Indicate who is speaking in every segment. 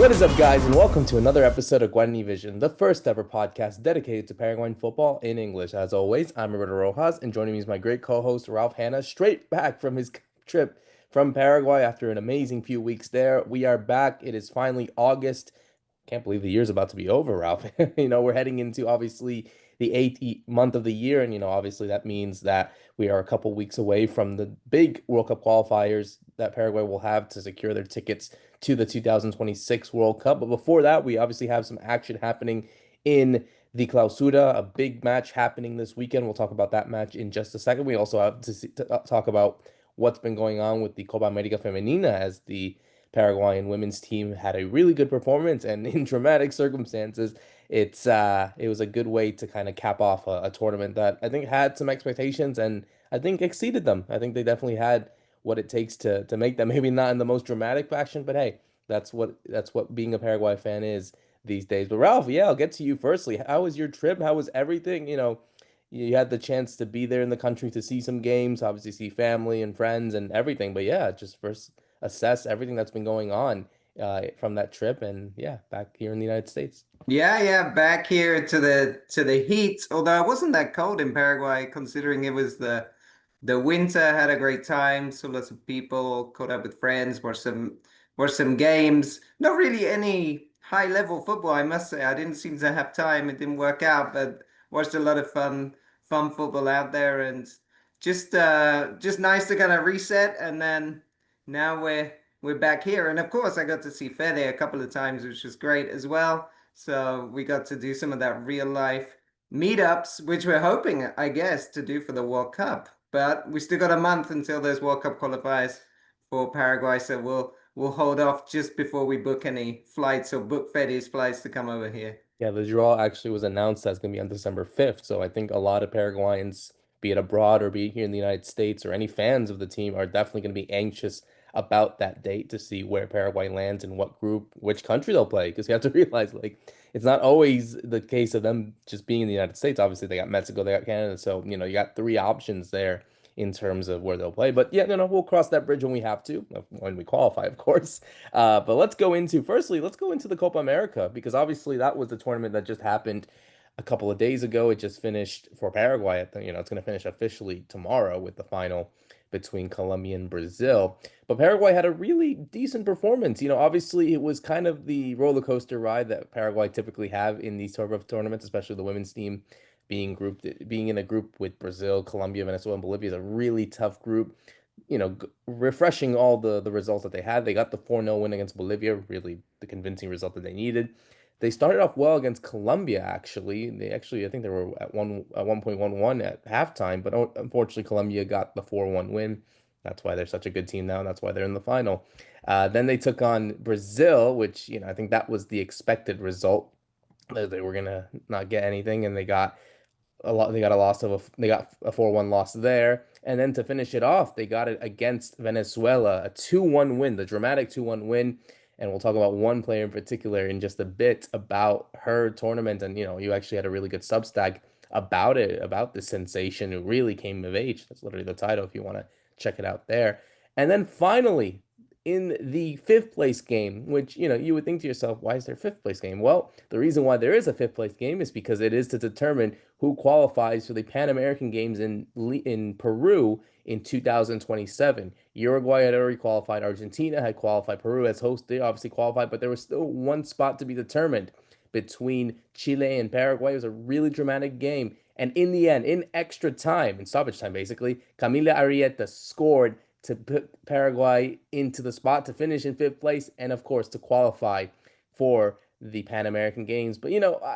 Speaker 1: What is up, guys, and welcome to another episode of Guarani Vision, the first ever podcast dedicated to Paraguayan football in English. As always, I'm Roberto Rojas, and joining me is my great co-host, Ralph Hanna, straight back from his trip from Paraguay after an amazing few weeks there. We are back. It is finally August. Can't believe the year's about to be over, Ralph. We're heading into obviously the eighth month of the year, and obviously that means that we are a couple weeks away from the big World Cup qualifiers that Paraguay will have to secure their tickets to the 2026 World Cup. But before that, we obviously have some action happening in the Clausura, a big match happening this weekend. We'll talk about that match in just a second. We also have to talk about what's been going on with the Copa America Femenina, as the Paraguayan women's team had a really good performance, and in dramatic circumstances, it was a good way to kind of cap off a tournament that I think had some expectations and I think exceeded them. I think they definitely had what it takes to make them. Maybe not in the most dramatic fashion, but hey, that's what being a Paraguay fan is these days. But Ralph, yeah, I'll get to you firstly. How was your trip? How was everything? You had the chance to be there in the country to see some games, obviously see family and friends and everything. But yeah, just first assess everything that's been going on from that trip, and yeah, back here in the United States.
Speaker 2: Yeah, back here to the heat. Although it wasn't that cold in Paraguay, considering it was the winter. Had a great time. Saw lots of people, caught up with friends, watched some games. Not really any high level football, I must say. I didn't seem to have time. It didn't work out, but watched a lot of fun football out there, and just nice to kind of reset. And then now we're back here, and of course I got to see Fede a couple of times, which was great as well. So we got to do some of that real life meetups, which we're hoping, I guess, to do for the World Cup. But we still got a month until those World Cup qualifiers for Paraguay, so we'll hold off just before we book any flights or book Fede's flights to come over here.
Speaker 1: Yeah, the draw actually was announced as going to be on December 5th. So I think a lot of Paraguayans, be it abroad or be it here in the United States, or any fans of the team, are definitely going to be anxious about that date to see where Paraguay lands and what group, which country they'll play. Because you have to realize, like, it's not always the case of them just being in the United States. Obviously, they got Mexico, they got Canada. So, you got three options there in terms of where they'll play. But yeah, we'll cross that bridge when we have to, when we qualify, of course. But let's go into the Copa America, because obviously that was the tournament that just happened a couple of days ago. It just finished for Paraguay. It's going to finish officially tomorrow with the final between Colombia and Brazil. But Paraguay had a really decent performance. Obviously it was kind of the roller coaster ride that Paraguay typically have in these sort of tournaments, especially the women's team being in a group with Brazil, Colombia, Venezuela, and Bolivia is a really tough group. Refreshing all the results that they had. They got the 4-0 win against Bolivia, really the convincing result that they needed. They started off well against Colombia, actually. I think they were at 1.11 at halftime, but unfortunately Colombia got the 4-1 win. That's why they're such a good team now, and that's why they're in the final. Then they took on Brazil, which, I think that was the expected result. They were gonna not get anything, and they got a 4-1 loss there. And then to finish it off, they got it against Venezuela, a 2-1 win, the dramatic 2-1 win. And we'll talk about one player in particular in just a bit about her tournament. And you actually had a really good Substack about it, about this sensation who really came of age. That's literally the title if you want to check it out there. And then finally, in the fifth place game, which you would think to yourself, why is there a fifth place game? Well, the reason why there is a fifth place game is because it is to determine who qualifies for the Pan American Games in Peru in 2027. Uruguay had already qualified, Argentina had qualified, Peru as host, they obviously qualified, but there was still one spot to be determined between Chile and Paraguay. It was a really dramatic game. And in the end, in extra time, in stoppage time basically, Camila Arrieta scored to put Paraguay into the spot to finish in fifth place, and of course to qualify for the Pan American Games. But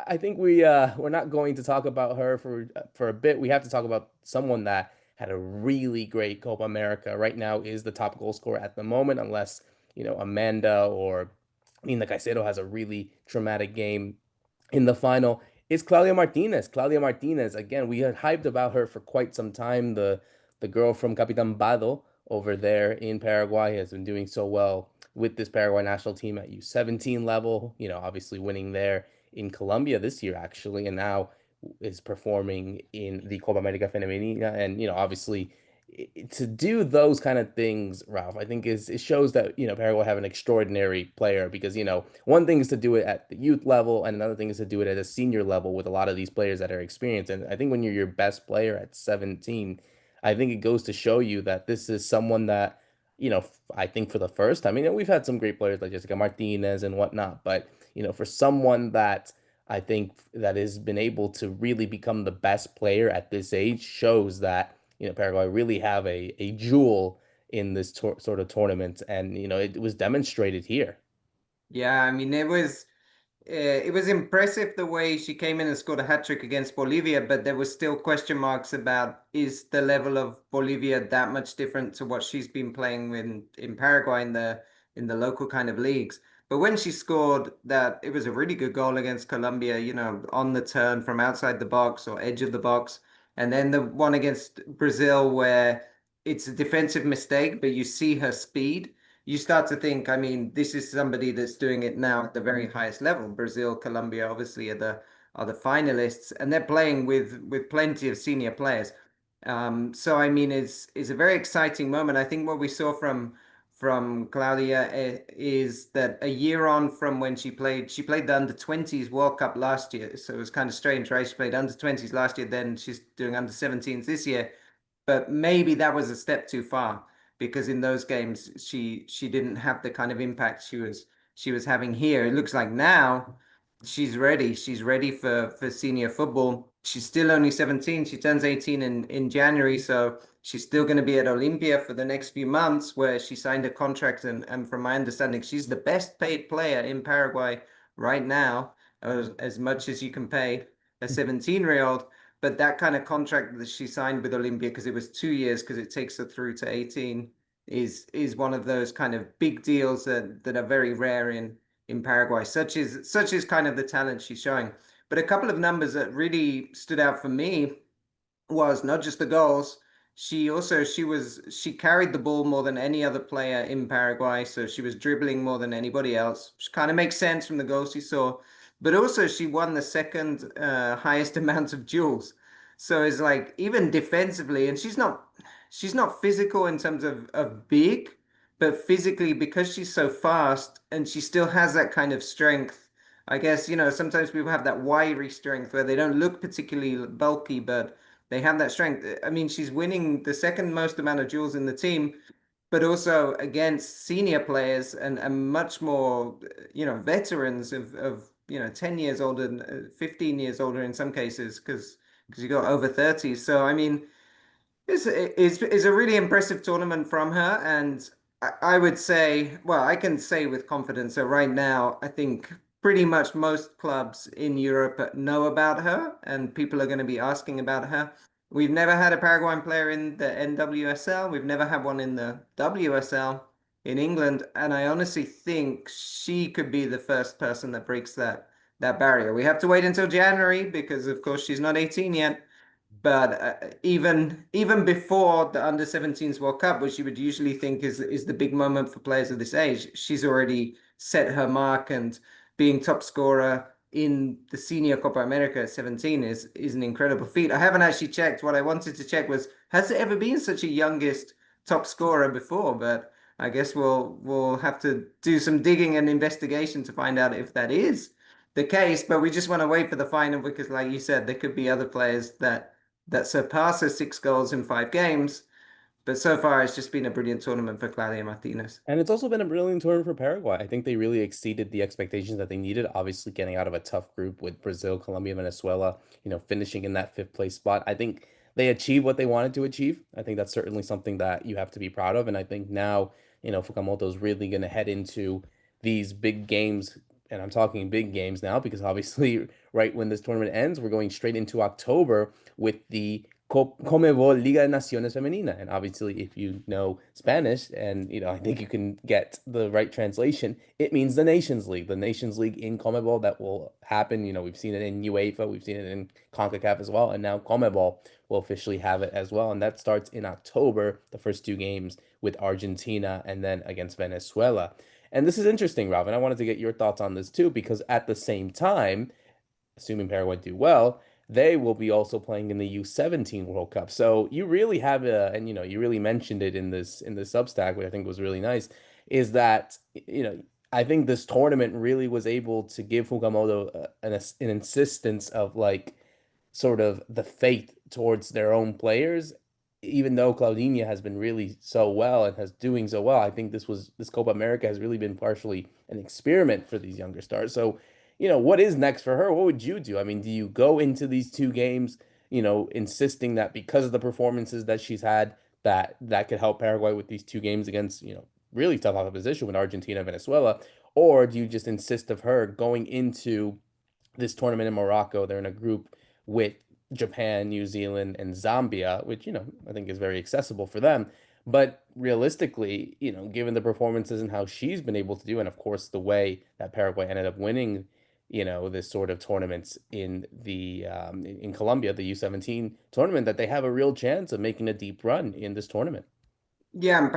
Speaker 1: I think we're not going to talk about her for a bit. We have to talk about someone that had a really great Copa America. Right now is the top goal scorer at the moment, unless Amanda or Nina Caicedo has a really traumatic game in the final. Is Claudia Martinez. Claudia Martinez, again, we had hyped about her for quite some time. The girl from Capitan Bado over there in Paraguay has been doing so well with this Paraguay national team at U17 level, obviously winning there in Colombia this year, actually, and now is performing in the Copa America Femenina. And, obviously to do those kind of things, Ralph, I think is it shows that Paraguay have an extraordinary player because one thing is to do it at the youth level and another thing is to do it at a senior level with a lot of these players that are experienced. And I think when you're your best player at 17, I think it goes to show you that this is someone that I think for the first time, we've had some great players like Jessica Martinez and whatnot, but for someone that I think that has been able to really become the best player at this age shows that Paraguay really have a jewel in this sort of tournament, and it was demonstrated here.
Speaker 2: Yeah, I mean, it was impressive the way she came in and scored a hat trick against Bolivia, but there was still question marks about is the level of Bolivia that much different to what she's been playing in Paraguay in the local kind of leagues. But when she scored that, it was a really good goal against Colombia, on the turn from outside the box or edge of the box. And then the one against Brazil where it's a defensive mistake, but you see her speed, you start to think, I mean, this is somebody that's doing it now at the very highest level. Brazil, Colombia, obviously are the finalists, and they're playing with plenty of senior players. So I mean, it's a very exciting moment. I think what we saw from Claudia is that a year on from when she played the under 20s World Cup last year. So it was kind of strange, right? She played under 20s last year, then she's doing under 17s this year. But maybe that was a step too far because in those games she didn't have the kind of impact she was having here. It looks like now she's ready. She's ready for senior football. She's still only 17. She turns 18 in January, so she's still going to be at Olimpia for the next few months where she signed a contract and from my understanding, she's the best paid player in Paraguay right now, as much as you can pay a 17-year-old. But that kind of contract that she signed with Olympia, because it was 2 years, because it takes her through to 18, is one of those kind of big deals that are very rare in Paraguay. Such is kind of the talent she's showing. But a couple of numbers that really stood out for me was not just the goals. She carried the ball more than any other player in Paraguay, so she was dribbling more than anybody else, which kind of makes sense from the goals she saw. But also she won the second highest amount of duels. So it's like even defensively, and she's not physical in terms of big, but physically because she's so fast and she still has that kind of strength. I guess, sometimes people have that wiry strength where they don't look particularly bulky, but they have that strength. I mean, she's winning the second most amount of duels in the team, but also against senior players and much more, veterans of 10 years older, 15 years older in some cases, because you got over 30. So, I mean, it's a really impressive tournament from her, and I would say, well, I can say with confidence that right now, I think pretty much most clubs in Europe know about her, and people are going to be asking about her. We've never had a Paraguayan player in the NWSL. We've never had one in the WSL in England, and I honestly think she could be the first person that breaks that barrier. We have to wait until January because, of course, she's not 18 yet. But even before the under 17s World Cup, which you would usually think is the big moment for players of this age, she's already set her mark, and being top scorer in the senior Copa America at 17 is an incredible feat. I haven't actually checked. What I wanted to check was, has there ever been such a youngest top scorer before? But I guess we'll have to do some digging and investigation to find out if that is the case. But we just want to wait for the final because, like you said, there could be other players that surpasses 6 goals in 5 games. But so far, it's just been a brilliant tournament for Claudia Martinez.
Speaker 1: And it's also been a brilliant tournament for Paraguay. I think they really exceeded the expectations that they needed. Obviously, getting out of a tough group with Brazil, Colombia, Venezuela, finishing in that fifth place spot. I think they achieved what they wanted to achieve. I think that's certainly something that you have to be proud of. And I think now, Fukamoto is really going to head into these big games. And I'm talking big games now because obviously, right when this tournament ends, we're going straight into October with the Comebol Liga de Naciones Femenina. And obviously, if you know Spanish and, I think you can get the right translation, it means the Nations League. The Nations League in Comebol that will happen. We've seen it in UEFA, we've seen it in CONCACAF as well. And now Comebol will officially have it as well. And that starts in October, the first two games with Argentina and then against Venezuela. And this is interesting, Ralph, and I wanted to get your thoughts on this too, because at the same time, assuming Paraguay do well, they will be also playing in the U17 World Cup. So you really have a, and you really mentioned it in this Substack, which I think was really nice, is that I think this tournament really was able to give Fukamoto an insistence of like sort of the faith towards their own players. Even though Claudinha has been really so well and has doing so well, I think this Copa America has really been partially an experiment for these younger stars. So, what is next for her? What would you do? I mean, do you go into these two games, insisting that because of the performances that she's had, that could help Paraguay with these two games against, really tough opposition with Argentina and Venezuela? Or do you just insist of her going into this tournament in Morocco? They're in a group with Japan, New Zealand, and Zambia, which, I think is very accessible for them. But realistically, given the performances and how she's been able to do, and of course the way that Paraguay ended up winning, this sort of tournaments in the in Colombia, the U17 tournament, that they have a real chance of making a deep run in this tournament.
Speaker 2: Yeah, and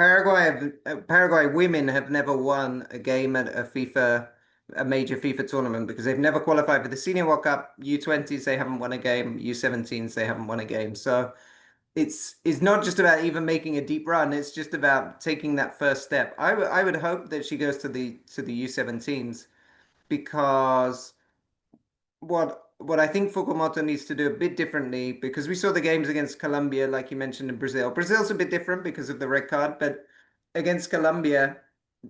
Speaker 2: Paraguay women have never won a game at a major FIFA tournament because they've never qualified for the Senior World Cup. U20s, they haven't won a game. U17s, they haven't won a game. So it's not just about even making a deep run. It's just about taking that first step. I would hope that she goes to the U17s because what I think Fukumoto needs to do a bit differently, because we saw the games against Colombia, like you mentioned, in Brazil. Brazil's a bit different because of the red card, but against Colombia,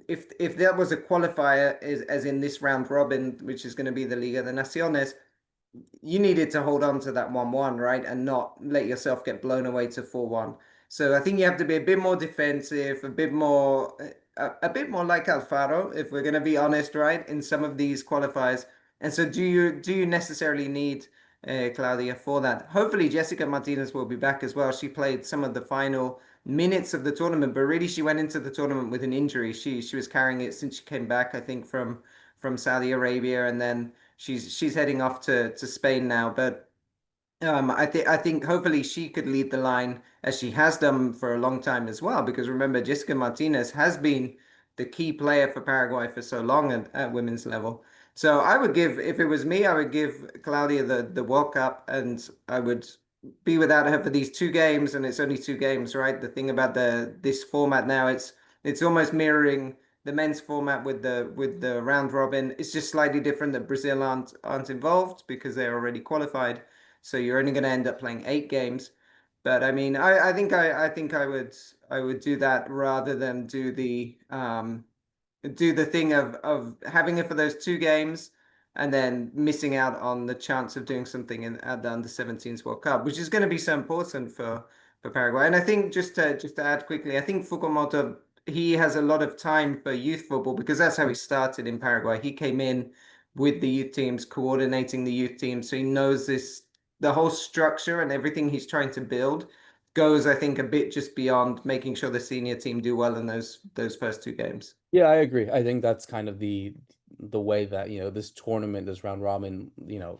Speaker 2: if that was a qualifier, as in this round robin, which is going to be the Liga de Naciones, you needed to hold on to that 1-1, right? And not let yourself get blown away to 4-1. So I think you have to be a bit more defensive, a bit more like Alfaro, if we're going to be honest, right? In some of these qualifiers. And so do you necessarily need Claudia for that? Hopefully Jessica Martinez will be back as well. She played some of the final minutes of the tournament, but really she went into the tournament with an injury. She was carrying it since she came back, I think, from Saudi Arabia, and then she's heading off to Spain now. But I think hopefully she could lead the line as she has done for a long time as well. Because remember, Jessica Martinez has been the key player for Paraguay for so long at women's level. So I would give, if it was me, I would give Claudia the World Cup, and I would be without her for these two games. And it's only two games, right? The thing about the this format now, it's almost mirroring the men's format with the round robin. It's just slightly different that Brazil aren't involved because they're already qualified. So you're only going to end up playing 8 games. But I mean, I think I would do that rather than do the thing of having it for those two games and then missing out on the chance of doing something at the under 17s World Cup, which is going to be so important for Paraguay. And I think just to add quickly, I think Fukumoto, he has a lot of time for youth football because that's how he started in Paraguay. He came in with the youth teams, coordinating the youth teams, so he knows the whole structure and everything he's trying to build goes, I think, a bit just beyond making sure the senior team do well in those first two games.
Speaker 1: Yeah, I agree. I think that's kind of the way that, this tournament, this round robin,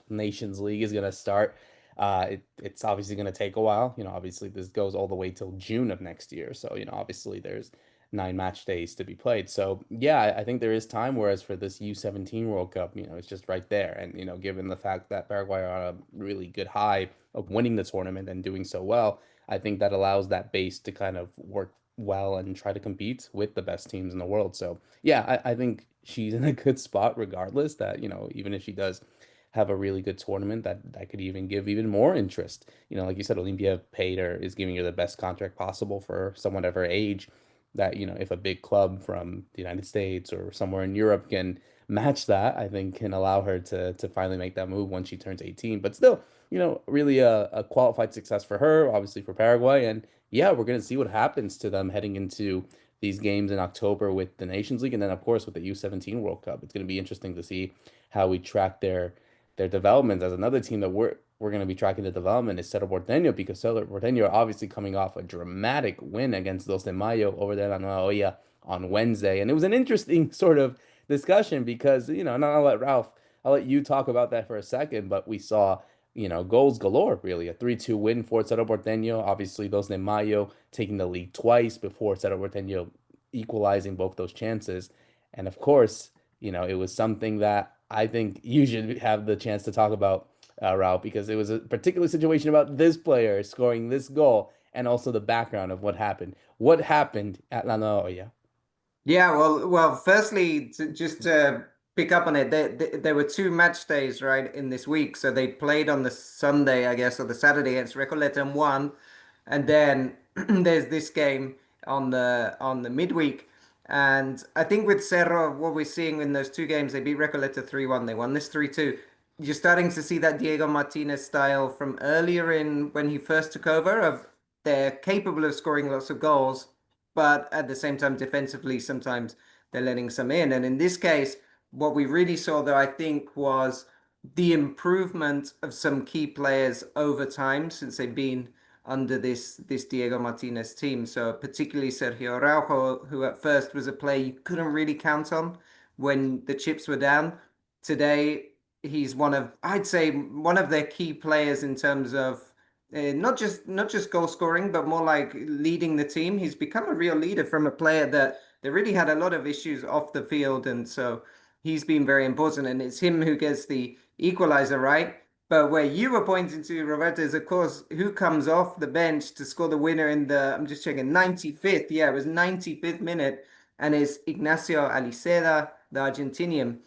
Speaker 1: Nations League is gonna start. It's obviously gonna take a while. Obviously this goes all the way till June of next year. So, obviously there's 9 match days to be played. So yeah, I think there is time. Whereas for this U17 World Cup, it's just right there. And, given the fact that Paraguay are on a really good high of winning the tournament and doing so well, I think that allows that base to kind of work well and try to compete with the best teams in the world. So yeah, I think she's in a good spot regardless that, even if she does have a really good tournament, that could even give even more interest. Like you said, Olimpia paid her, is giving her the best contract possible for someone of her age. That, if a big club from the United States or somewhere in Europe can match that, I think can allow her to finally make that move once she turns 18. But still, really a qualified success for her, obviously for Paraguay. And yeah, we're gonna see what happens to them heading into these games in October with the Nations League, and then of course with the U17 World Cup. It's gonna be interesting to see how we track their development. As another team that we're gonna be tracking the development is Cerro Porteño, because Cerro Porteño are obviously coming off a dramatic win against Dos de Mayo over there on La Hoya on Wednesday, and it was an interesting sort of discussion because and I'll let you talk about that for a second, but we saw goals galore, really. A 3-2 win for Cerro Porteño. Obviously, Dos de Mayo taking the lead twice before Cerro Porteño equalizing both those chances. And of course, it was something that I think you should have the chance to talk about Raul, because it was a particular situation about this player scoring this goal and also the background of what happened. What happened at La Noria?
Speaker 2: Yeah, well, firstly, just to pick up on it, there were two match days, right, in this week. So they played on the Sunday, I guess, or the Saturday against Recoleta and won, and then there's this game on the midweek. And I think with Cerro, what we're seeing in those two games, they beat Recoleta 3-1. They won this 3-2. You're starting to see that Diego Martinez style from earlier in when he first took over of they're capable of scoring lots of goals, but at the same time, defensively, sometimes they're letting some in. And in this case, what we really saw, though, I think, was the improvement of some key players over time since they've been under this Diego Martinez team. So particularly Sergio Araujo, who at first was a player you couldn't really count on when the chips were down. Today, he's I'd say, one of their key players in terms of not just goal scoring, but more like leading the team. He's become a real leader from a player that really had a lot of issues off the field, and so he's been very important. And it's him who gets the equalizer, right? But where you were pointing to, Roberto, is of course who comes off the bench to score the winner in the, I'm just checking, 95th. Yeah, it was 95th minute, and it's Ignacio Aliceda, the Argentinian.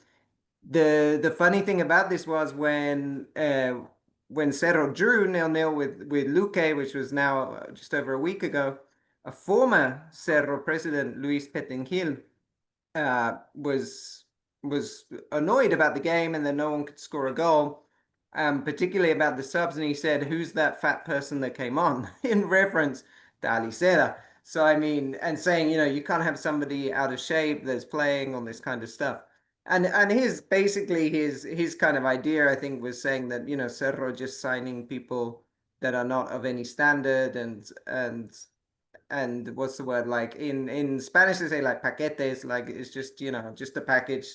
Speaker 2: The funny thing about this was when Cerro drew 0-0 with Luque, which was now just over a week ago, a former Cerro president, Luis Petengil, was annoyed about the game and that no one could score a goal, particularly about the subs. And he said, "Who's that fat person that came on?" in reference to Alicera. So I mean, and saying, you can't have somebody out of shape that's playing on this kind of stuff. And his basically his kind of idea, I think, was saying that, Cerro just signing people that are not of any standard and what's the word, like in Spanish they say like paquetes, like it's just just a package,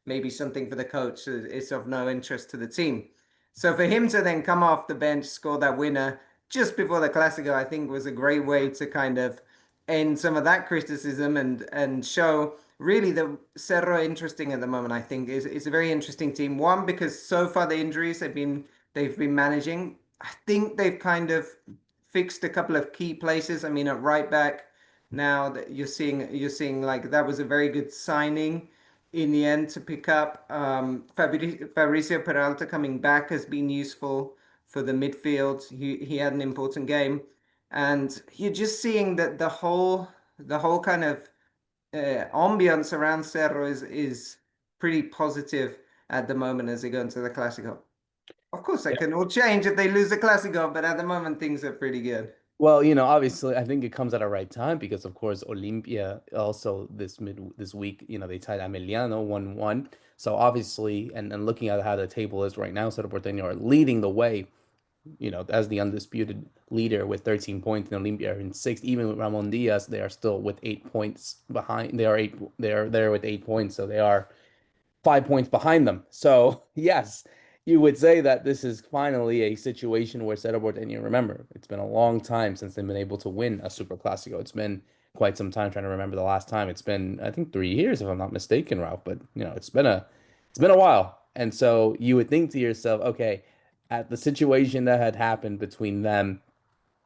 Speaker 2: maybe something for the coach. It's of no interest to the team. So for him to then come off the bench, score that winner just before the Clásico, I think was a great way to kind of end some of that criticism and show really the Cerro interesting at the moment. I think is a very interesting team. One, because so far the injuries they've been managing. I think they've kind of fixed a couple of key places. I mean, at right back now that you're seeing like that was a very good signing in the end to pick up. Fabricio Peralta coming back has been useful for the midfield. He had an important game, and you're just seeing that the whole kind of ambience around Cerro is pretty positive at the moment as they go into the Clásico. Of course, that can all change if they lose the Clásico, but at the moment things are pretty good.
Speaker 1: Well, obviously, I think it comes at a right time because, of course, Olimpia also this week, they tied Ameliano 1-1. So obviously, and looking at how the table is right now, Cerro Porteño are leading the way, as the undisputed leader with 13 points, and Olimpia are in sixth. Even with Ramon Diaz, they are still with 8 points behind. They are there with 8 points, so they are 5 points behind them. So, yes, you would say that this is finally a situation where Cerro Porteño, remember, it's been a long time since they've been able to win a Superclásico. It's been quite some time trying to remember the last time. It's been, I think, 3 years, if I'm not mistaken, Ralph. But, it's been a while. And so you would think to yourself, okay, at the situation that had happened between them,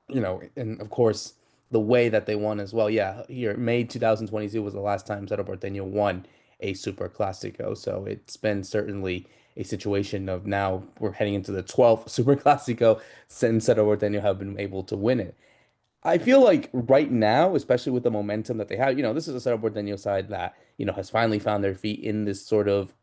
Speaker 1: and of course the way that they won as well. Yeah, here May 2022 was the last time Cerro Porteño won a Super Clasico. So it's been certainly a situation of now we're heading into the 12th Super Clasico since Cerro Porteño have been able to win it. I feel like right now, especially with the momentum that they have, this is a Cerro Porteño side that, has finally found their feet in this sort of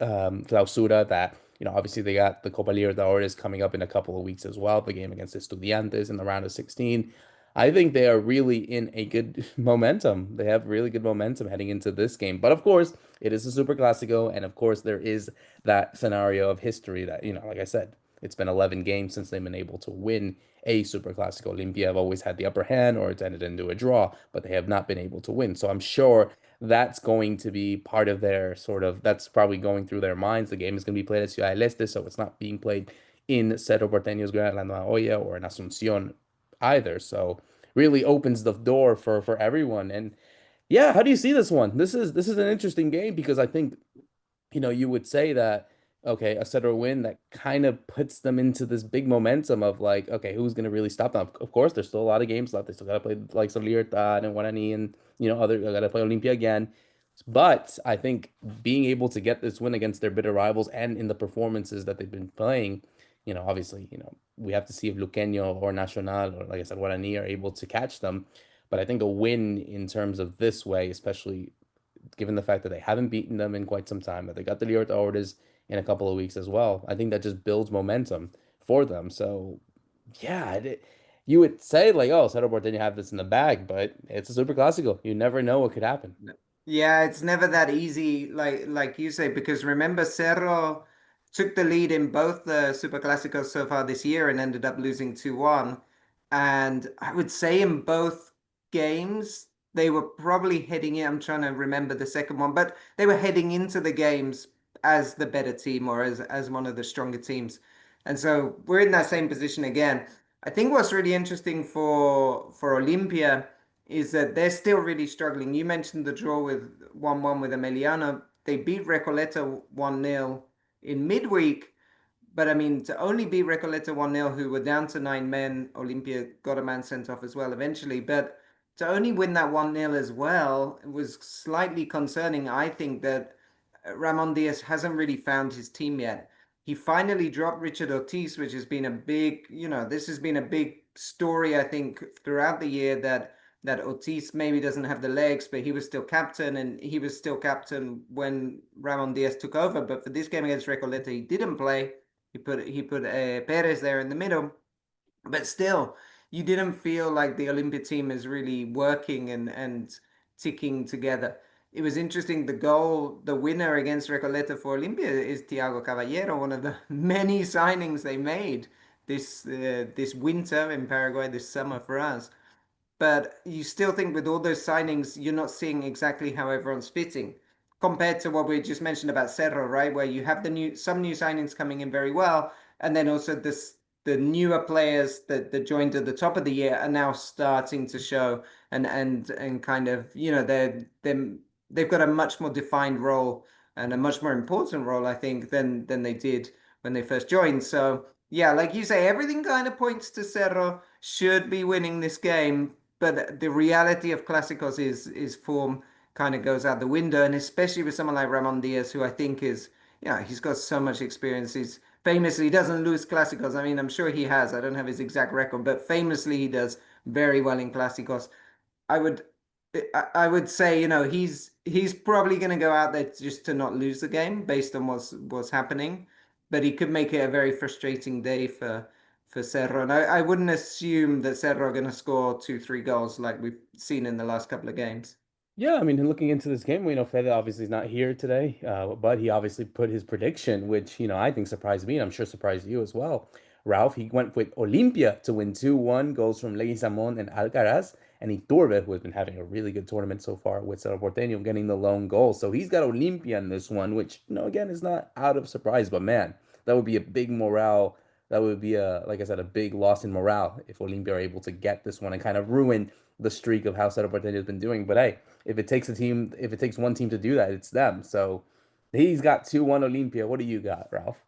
Speaker 1: clausura that, obviously they got the Copa Libertadores coming up in a couple of weeks as well, the game against Estudiantes in the round of 16. I think they are really in a good momentum. They have really good momentum heading into this game. But of course, it is a Super Classico, and of course, there is that scenario of history that, like I said, it's been 11 games since they've been able to win a Super Classico. Olimpia have always had the upper hand, or it's ended into a draw, but they have not been able to win. So I'm sure that's going to be part of their that's probably going through their minds. The game is going to be played at Ciudad del Este, so it's not being played in Cerro Porteño's Gran La Olla or in Asunción either. So really opens the door for everyone. And yeah, how do you see this one? This is an interesting game because I think you would say that okay, a set or win that kind of puts them into this big momentum of like, okay, who's going to really stop them? Of course, there's still a lot of games left. They still got to play like some Libertad and Guarani and, other, got to play Olimpia again. But I think being able to get this win against their bitter rivals and in the performances that they've been playing, obviously, we have to see if Luqueño or Nacional or, like I said, Guarani are able to catch them. But I think a win in terms of this way, especially given the fact that they haven't beaten them in quite some time, that they got the Libertadores in a couple of weeks as well. I think that just builds momentum for them. So, yeah, you would say like, oh, Cerro Porteño have this in the bag, but it's a Super Classico. You never know what could happen.
Speaker 2: No. Yeah, it's never that easy, like you say, because remember Cerro took the lead in both the Superclásicos so far this year and ended up losing 2-1. And I would say in both games, they were probably heading in. I'm trying to remember the second one, but they were heading into the games as the better team or as one of the stronger teams. And so we're in that same position again. I think what's really interesting for Olympia is that they're still really struggling. You mentioned the draw with 1-1 with Emiliano. They beat Recoleta 1-0 in midweek, but I mean, to only beat Recoleta 1-0, who were down to 9 men, Olympia got a man sent off as well eventually. But to only win that 1-0 as well, it was slightly concerning. I think that Ramon Diaz hasn't really found his team yet. He finally dropped Richard Ortiz, which has been a big, this has been a big story, I think, throughout the year that Ortiz maybe doesn't have the legs, but he was still captain, and he was still captain when Ramon Diaz took over. But for this game against Recoleta, he didn't play. He put Perez there in the middle, but still, you didn't feel like the Olympia team is really working and ticking together. It was interesting. The winner against Recoleta for Olympia is Thiago Caballero, one of the many signings they made this winter in Paraguay, this summer for us. But you still think with all those signings, you're not seeing exactly how everyone's fitting compared to what we just mentioned about Cerro, right? Where you have some new signings coming in very well, and then also the newer players that joined at the top of the year are now starting to show and kind of they've got a much more defined role and a much more important role, I think, than they did when they first joined. So yeah, like you say, everything kind of points to Cerro should be winning this game, but the reality of Clásicos is form kind of goes out the window, and especially with someone like Ramon Diaz, who I think is, he's got so much experience. He's famously he doesn't lose Clásicos. I mean, I'm sure he has. I don't have his exact record, but famously he does very well in Clásicos. I would I would say, he's probably going to go out there just to not lose the game based on what's happening, but he could make it a very frustrating day for Cerro. And I wouldn't assume that Cerro are going to score 2, 3 goals like we've seen in the last couple of games.
Speaker 1: Yeah, I mean, looking into this game, we know Fede obviously is not here today, but he obviously put his prediction, which, I think surprised me, and I'm sure surprised you as well. Ralph, he went with Olimpia to win 2-1, goals from Leguizamón and Alcaraz, and Iturbe, who has been having a really good tournament so far with Cerro Porteño, getting the lone goal. So he's got Olimpia in this one, which, again, is not out of surprise, but man, that would be a big morale. That would be like I said, a big loss in morale if Olimpia are able to get this one and kind of ruin the streak of how Cerro Porteño has been doing. But hey, if it takes one team to do that, it's them. So he's got 2-1 Olimpia. What do you got, Ralph?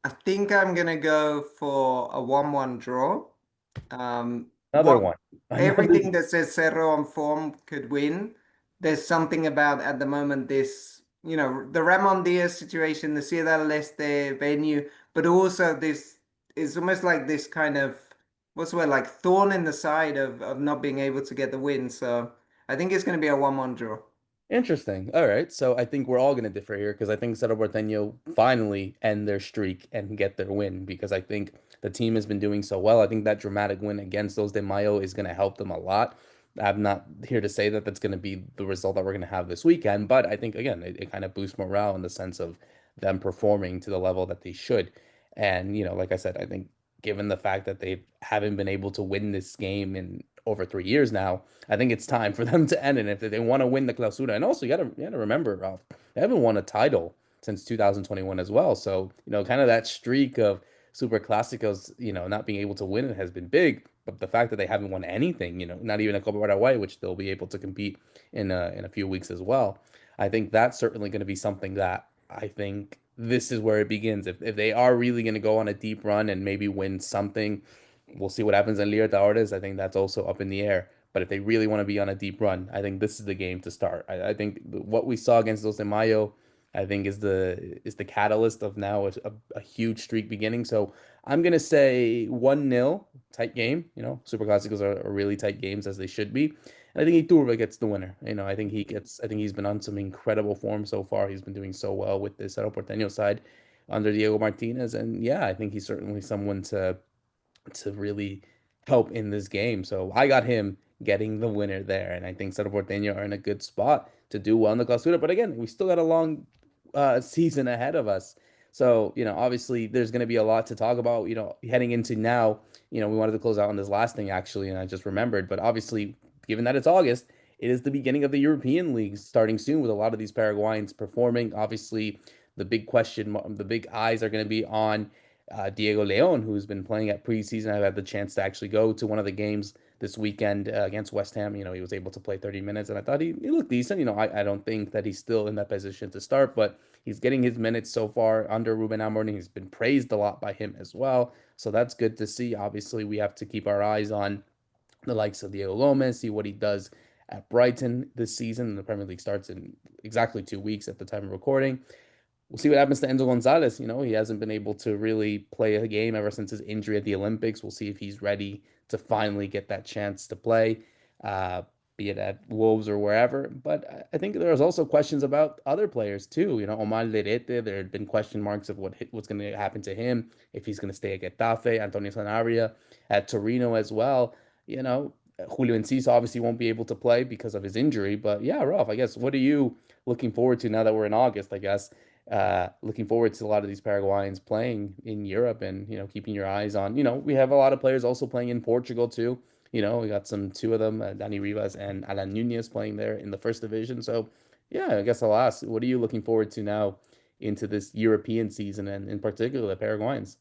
Speaker 2: I think I'm going to go for a 1-1 draw.
Speaker 1: Another
Speaker 2: What
Speaker 1: one. Another.
Speaker 2: everything that says Cerro on form could win. There's something about at the moment the Ramon Diaz situation, the Ciudad del Este venue, but also this is almost like this kind of what's the word, like thorn in the side of not being able to get the win. So I think it's going to be a 1-1 draw.
Speaker 1: Interesting. All right. So I think we're all going to differ here because I think Cerro Porteño finally end their streak and get their win because I think the team has been doing so well. I think that dramatic win against those de Mayo is going to help them a lot. I'm not here to say that that's going to be the result that we're going to have this weekend, but I think, again, it kind of boosts morale in the sense of them performing to the level that they should. And, like I said, I think given the fact that they haven't been able to win this game in over 3 years now, I think it's time for them to end it if they want to win the Clausura. And also, you gotta remember, Ralph, they haven't won a title since 2021 as well. So, kind of that streak of Super Clásicos, not being able to win it has been big. But the fact that they haven't won anything, not even a Copa Paraguay, which they'll be able to compete in a few weeks as well, I think that's certainly going to be something that I think this is where it begins. If they are really going to go on a deep run and maybe win something, we'll see what happens in Libertadores. I think that's also up in the air. But if they really want to be on a deep run, I think this is the game to start. I think what we saw against Los de Mayo, I think is the catalyst of now a huge streak beginning. So I'm gonna say 1-0, tight game. Superclásicos are really tight games as they should be. And I think Iturbe gets the winner. I think he's been on some incredible form so far. He's been doing so well with this Cerro Porteño side under Diego Martinez. And yeah, I think he's certainly someone to really help in this game. So I got him getting the winner there. And I think Cerro Porteño are in a good spot to do well in the Clausura. But again, we still got a long season ahead of us. So, obviously there's going to be a lot to talk about, heading into now. We wanted to close out on this last thing actually, and I just remembered, but obviously, given that it's August, it is the beginning of the European leagues starting soon with a lot of these Paraguayans performing. Obviously, the big eyes are going to be on Diego Leon, who's been playing at preseason. I've had the chance to actually go to one of the games this weekend against West Ham. He was able to play 30 minutes, and I thought he looked decent. I don't think that he's still in that position to start, but he's getting his minutes so far under Ruben Amorim. He's been praised a lot by him as well. So that's good to see. Obviously, we have to keep our eyes on the likes of Diego Gomez, see what he does at Brighton this season. The Premier League starts in exactly 2 weeks at the time of recording. We'll see what happens to Enzo Gonzalez. He hasn't been able to really play a game ever since his injury at the Olympics. We'll see if he's ready to finally get that chance to play, uh, be it at Wolves or wherever. But I think there's also questions about other players too. Omar Lerete, there had been question marks of what's going to happen to him, if he's going to stay at Getafe, Antonio Sanabria at Torino as well. You know, Julio Enciso obviously won't be able to play because of his injury. But yeah, Rolf, I guess, what are you looking forward to now that we're in August, I guess? Looking forward to a lot of these Paraguayans playing in Europe and, keeping your eyes on, we have a lot of players also playing in Portugal too. We got two of them, Dani Rivas and Alan Nunez playing there in the first division. So yeah, I guess I'll ask, what are you looking forward to now into this European season and in particular the Paraguayans?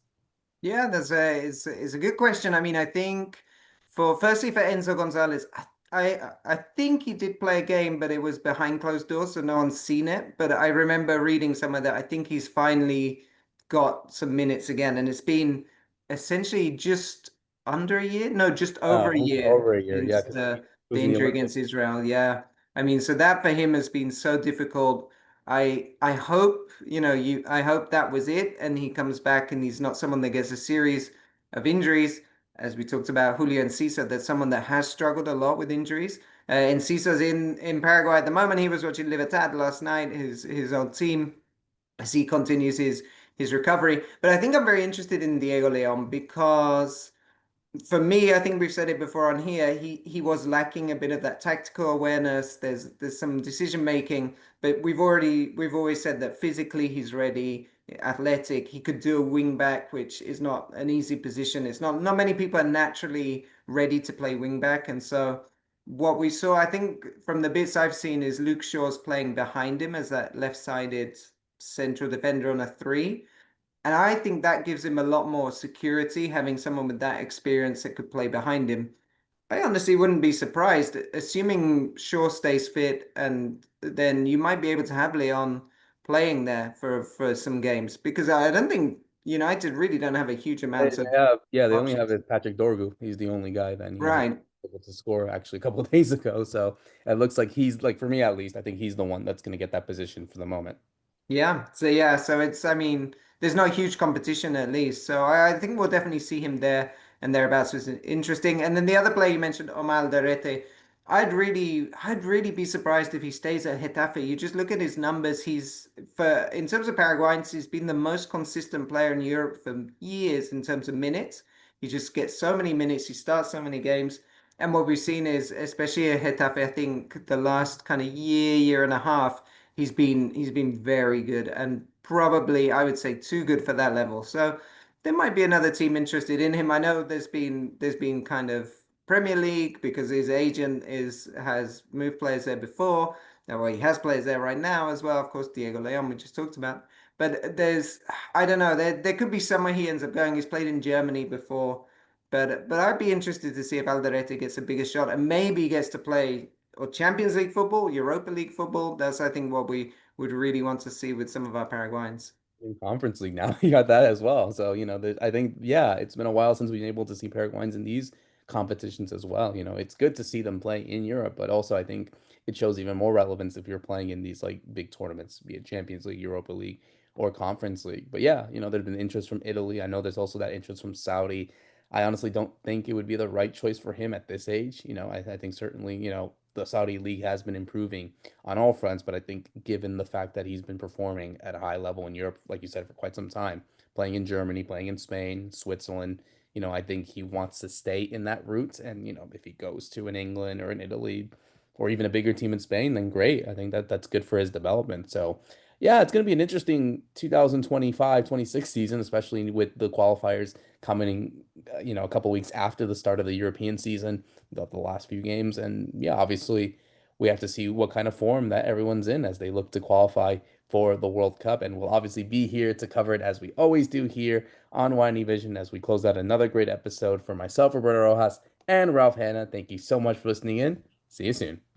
Speaker 2: Yeah, it's a good question. I mean, I think for firstly for Enzo Gonzalez, I think he did play a game, but it was behind closed doors, so no one's seen it. But I remember reading somewhere that I think he's finally got some minutes again, and it's been essentially just under a year, no, just over a year
Speaker 1: Over a year, yeah,
Speaker 2: since
Speaker 1: because he
Speaker 2: the
Speaker 1: was in the
Speaker 2: injury
Speaker 1: Olympics.
Speaker 2: against Israel. Yeah, I mean, so that for him has been so difficult. I hope, I hope that was it and he comes back and he's not someone that gets a series of injuries. As we talked about Julio Enciso, that's someone that has struggled a lot with injuries. Enciso's in Paraguay at the moment. He was watching Libertad last night, his old team, as he continues his recovery. But I think I'm very interested in Diego Leon because for me, I think we've said it before on here, he was lacking a bit of that tactical awareness. There's some decision making, but we've always said that physically he's ready, athletic. He could do a wing back, which is not an easy position. It's not many people are naturally ready to play wing back. And so what we saw, I think from the bits I've seen, is Luke Shaw's playing behind him as that left-sided central defender on a three. And I think that gives him a lot more security, having someone with that experience that could play behind him. I honestly wouldn't be surprised, assuming Shaw stays fit, and then you might be able to have Leon playing there for some games because I don't think United really don't have a huge amount of
Speaker 1: They only have
Speaker 2: options.
Speaker 1: it Patrick Dorgu. He's the only guy that he hasn't
Speaker 2: Right.
Speaker 1: been able to score actually a couple of days ago. So it looks like he's like, for me at least, I think he's the one that's going to get that position for the moment.
Speaker 2: So it's, I mean, there's no huge competition at least. So I think we'll definitely see him there and thereabouts was interesting. And then the other player you mentioned, Omar Alderete, I'd really be surprised if he stays at Getafe. You just look at his numbers. In terms of Paraguayans, he's been the most consistent player in Europe for years in terms of minutes. He just gets so many minutes. He starts so many games. And what we've seen is, especially at Getafe, I think the last kind of year and a half, he's been very good and probably I would say too good for that level. So there might be another team interested in him. I know there's been kind of Premier League because his agent has moved players there before. Well, he has players there right now as well. Of course, Diego Leon we just talked about. But I don't know, there could be somewhere he ends up going. He's played in Germany before. But I'd be interested to see if Alderete gets a bigger shot and maybe gets to play or Champions League football, Europa League football. That's, I think, what we would really want to see with some of our Paraguayans.
Speaker 1: in Conference League now. You got that as well. So, I think, yeah, it's been a while since we've been able to see Paraguayans in these competitions as well. It's good to see them play in Europe, but also I think it shows even more relevance if you're playing in these like big tournaments, be it Champions League, Europa League, or Conference League. But yeah, there's been interest from Italy. I know there's also that interest from Saudi. I honestly don't think it would be the right choice for him at this age. I think certainly, the Saudi league has been improving on all fronts. But I think given the fact that he's been performing at a high level in Europe, like you said, for quite some time, playing in Germany, playing in Spain, Switzerland, I think he wants to stay in that route. And, if he goes to an England or an Italy or even a bigger team in Spain, then great. I think that that's good for his development. So, yeah, it's going to be an interesting 2025-26 season, especially with the qualifiers coming, a couple weeks after the start of the European season, the last few games. And yeah, obviously, we have to see what kind of form that everyone's in as they look to qualify for the World Cup. And we'll obviously be here to cover it as we always do here on Guarani Vision as we close out another great episode for myself, Roberto Rojas, and Ralph Hanna. Thank you so much for listening in. See you soon.